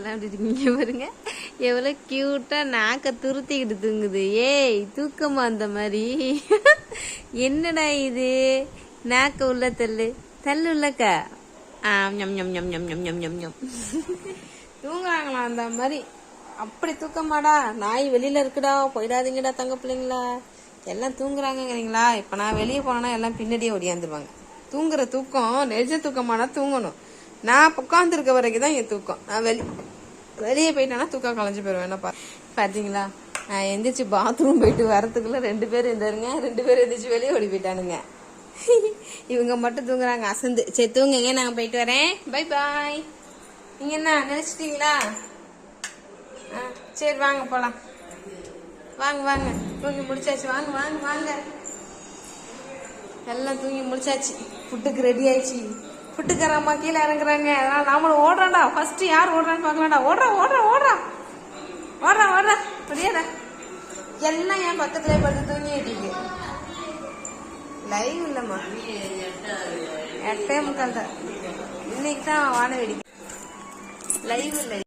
எல்லாம் அப்படி இருக்கீங்க பாருங்க. எவ்வளோ கியூட்டாக நாக்க துருத்திக்கிட்டு தூங்குது. ஏய் தூக்கமா அந்த மாதிரி? என்னடா இது? நாக்க உள்ள தள்ளு தள்ளு உள்ளக்கா. ஞம் ஞம் ஞம் ஞம் ஞம் ஞம் ஞம் ஞம். தூங்குறாங்களா அந்த மாதிரி? அப்படி தூக்கமாடா? நாய் வெளியில இருக்குடா, போயிடாதீங்கடா தங்க பிள்ளைங்களா. எல்லாம் தூங்குறாங்கிறீங்களா? இப்ப நான் வெளியே போனேன்னா எல்லாம் பின்னாடியே ஓடியாந்துருவாங்க. தூங்குற தூக்கம் நெஜ தூக்கமானா தூங்கணும். நான் உட்காந்துருக்க வரைக்கும் தான் என் தூக்கம். நான் வெளியே போயிட்டேன்னா தூக்கம் கலைஞ்சு போயிடுவேன். என்ன பாத்தீங்களா? நான் எந்திரிச்சு பாத்ரூம் போயிட்டு வரத்துக்குள்ள 2 பேர் இருந்தாருங்க. 2 பேர் எந்திரிச்சு வெளியே ஓடி போயிட்டானுங்க. இவங்க மட்டும் தூங்குறாங்க அசந்து. சரி தூங்குங்க, நாங்க போயிட்டு வரேன். Bye bye. நீங்க என்ன நினைச்சிட்டீங்களா? சரி வாங்க போலாம். வாங்க வாங்க, தூங்கி முடிச்சாச்சு. வாங்க வாங்க வாங்க, எல்லாம் தூங்கி முடிச்சாச்சு. ஃபுட்டுக்கு ரெடி ஆயிடுச்சு. ஃபுட்டுக்காரம்மா கீழே இறங்குறாங்க. அதனால நாமளும் ஓடுறான்டா. ஃபர்ஸ்ட் யார் ஓடுறான்னு பாக்கலாம்டா. ஓடுறா ஓடுறா ஓடுறா ஓடுறா ஓடுறா முடியாதா? எல்லாம் என் பக்கத்துல படுத்து தூங்கிட்டு லைவ் இல்லம்மா. 8:45 தான் இன்னைக்கு தான் வான வெடிக்கும். லைவ் இல்லை.